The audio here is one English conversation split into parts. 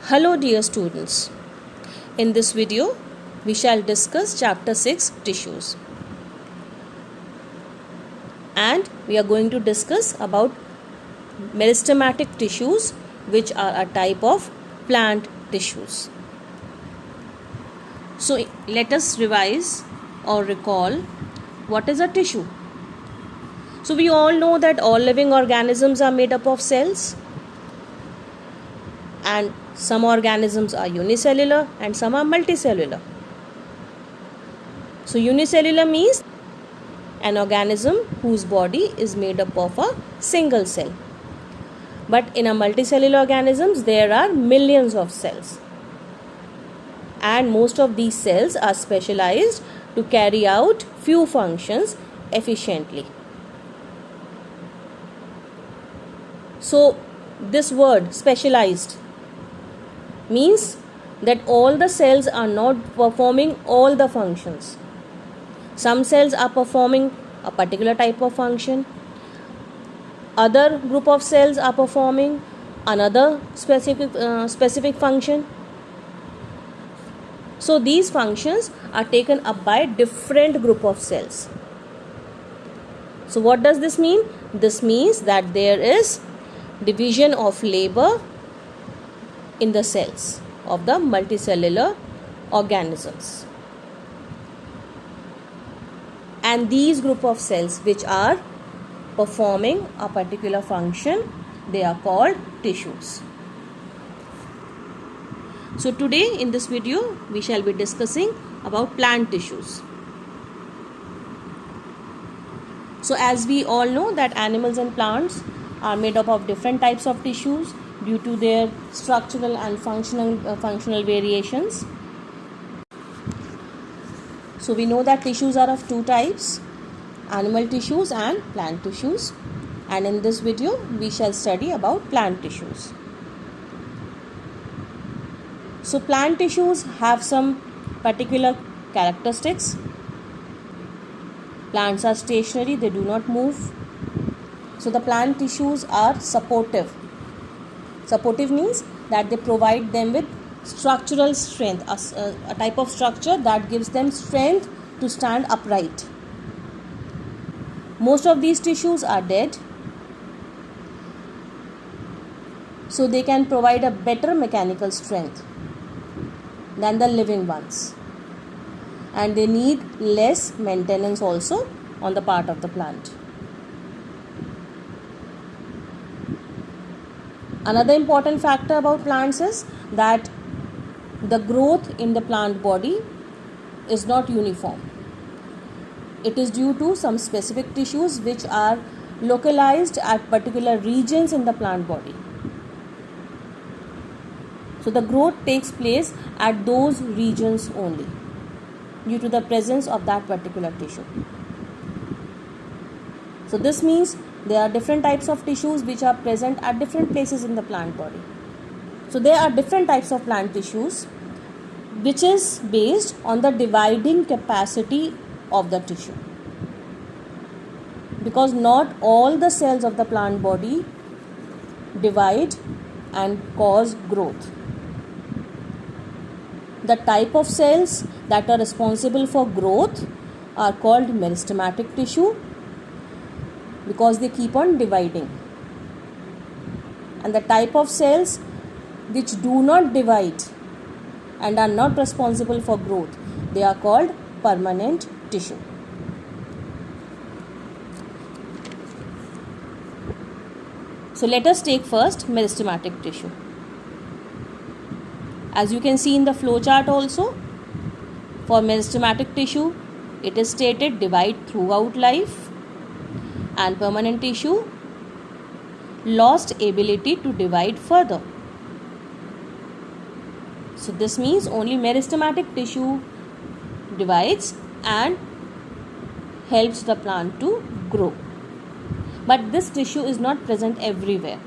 Hello dear students. In this video, we shall discuss chapter 6 tissues. And we are going to discuss about meristematic tissues, which are a type of plant tissues. So let us revise or recall what is a tissue. So we all know that all living organisms are made up of cells, and some organisms are unicellular and some are multicellular. So unicellular means an organism whose body is made up of a single cell. But in a multicellular organisms, there are millions of cells. And most of these cells are specialized to carry out few functions efficiently. So this word specialized means that all the cells are not performing all the functions. Some cells are performing a particular type of function. Other group of cells are performing another specific function. So these functions are taken up by different group of cells. So what does this mean? This means that there is division of labor in the cells of the multicellular organisms. And these group of cells which are performing a particular function, they are called tissues. So today in this video we shall be discussing about plant tissues. So as we all know that animals and plants are made up of different types of tissues due to their structural and functional variations. So we know that tissues are of two types, animal tissues and plant tissues, and in this video we shall study about plant tissues. So plant tissues have some particular characteristics. Plants are stationary, they do not move. So the plant tissues are supportive. Supportive means that they provide them with structural strength, a type of structure that gives them strength to stand upright. Most of these tissues are dead, so they can provide a better mechanical strength than the living ones, and they need less maintenance also on the part of the plant. Another important factor about plants is that the growth in the plant body is not uniform. It is due to some specific tissues which are localized at particular regions in the plant body. So the growth takes place at those regions only due to the presence of that particular tissue. So this means there are different types of tissues which are present at different places in the plant body. So there are different types of plant tissues which is based on the dividing capacity of the tissue, because not all the cells of the plant body divide and cause growth. The type of cells that are responsible for growth are called meristematic tissue, because they keep on dividing. And the type of cells which do not divide and are not responsible for growth, they are called permanent tissue. So let us take first meristematic tissue. As you can see in the flow chart also, for meristematic tissue, it is stated divide throughout life, and permanent tissue lost ability to divide further. So this means only meristematic tissue divides and helps the plant to grow. But this tissue is not present everywhere.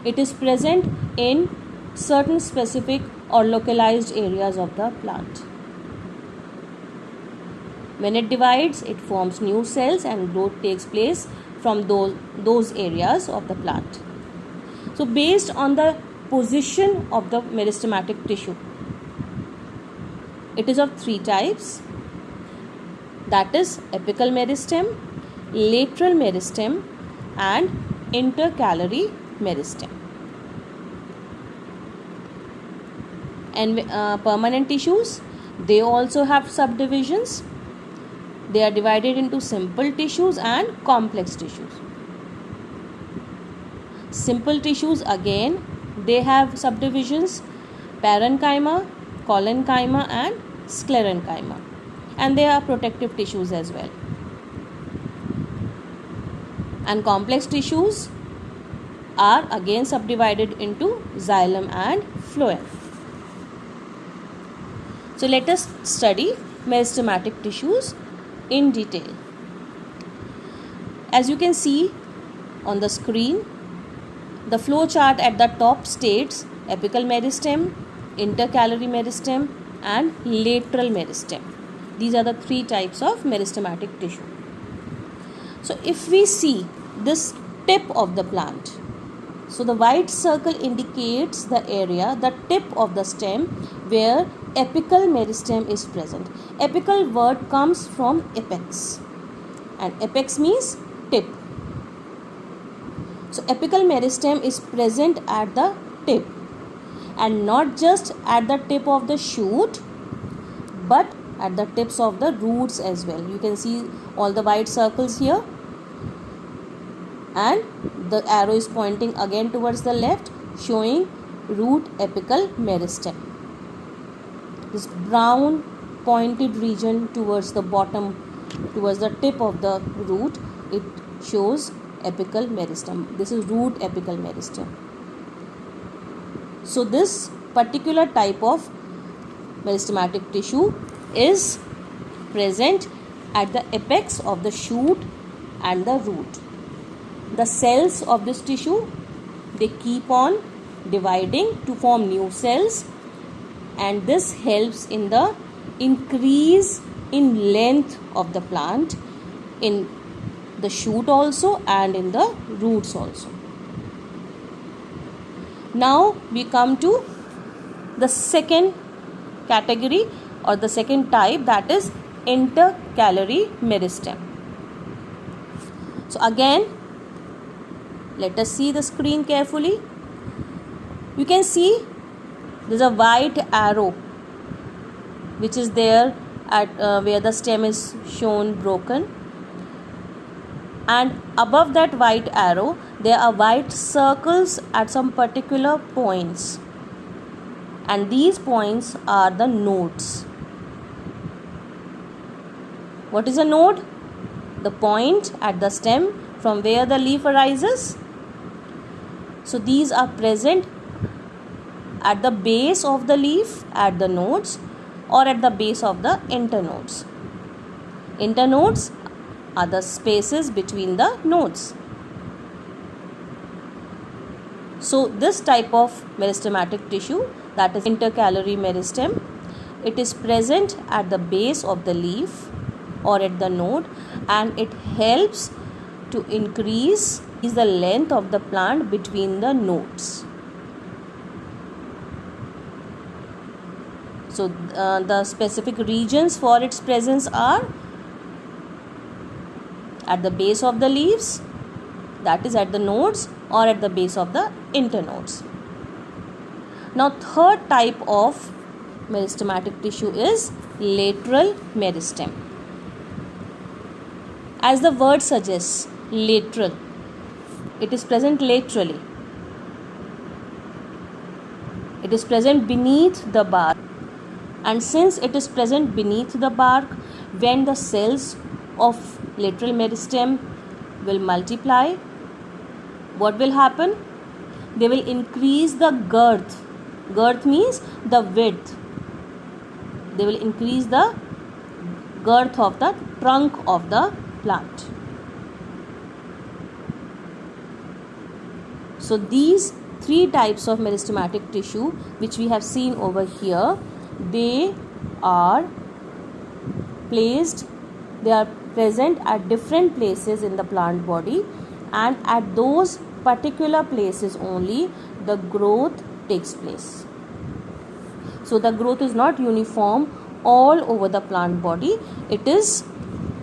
It is present in certain specific or localized areas of the plant. When it divides, it forms new cells and growth takes place from those areas of the plant. So based on the position of the meristematic tissue. It is of three types, that is apical meristem, lateral meristem and intercalary meristem. And permanent tissues, they also have subdivisions. They are divided into simple tissues and complex tissues. Simple tissues, again, they have subdivisions: parenchyma, collenchyma and sclerenchyma, and they are protective tissues as well. And complex tissues are again subdivided into xylem and phloem. So let us study meristematic tissues in detail. As you can see on the screen, the flow chart at the top states apical meristem, intercalary meristem and lateral meristem. These are the three types of meristematic tissue. So if we see this tip of the plant, so the white circle indicates the area, the tip of the stem where apical meristem is present. Apical word comes from apex, and apex means tip. So apical meristem is present at the tip, and not just at the tip of the shoot but at the tips of the roots as well. You can see all the white circles here, and the arrow is pointing again towards the left, showing root apical meristem. This brown pointed region towards the bottom, towards the tip of the root, it shows apical meristem. This is root apical meristem. So this particular type of meristematic tissue is present at the apex of the shoot and the root. The cells of this tissue, they keep on dividing to form new cells, and this helps in the increase in length of the plant in the shoot also and in the roots also. Now we come to the second category or the second type, that is intercalary meristem. So again, let us see the screen carefully. You can see there is a white arrow which is there at where the stem is shown broken, and above that white arrow there are white circles at some particular points, and these points are the nodes. What is a node? The point at the stem from where the leaf arises. So these are present at the base of the leaf, at the nodes, or at the base of the internodes. Internodes are the spaces between the nodes. So this type of meristematic tissue, that is intercalary meristem, it is present at the base of the leaf or at the node, and it helps to increase the length of the plant between the nodes. So the specific regions for its presence are at the base of the leaves, that is at the nodes, or at the base of the internodes. Now third type of meristematic tissue is lateral meristem. As the word suggests, lateral, it is present laterally. It is present beneath the bark, and since it is present beneath the bark, when the cells of lateral meristem will multiply, what will happen? They will increase the girth. Girth means the width. They will increase the girth of the trunk of the plant. So these three types of meristematic tissue which we have seen over here, they are present at different places in the plant body, and at those particular places only the growth takes place. So the growth is not uniform all over the plant body. It is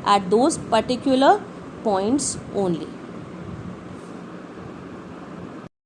at those particular points only.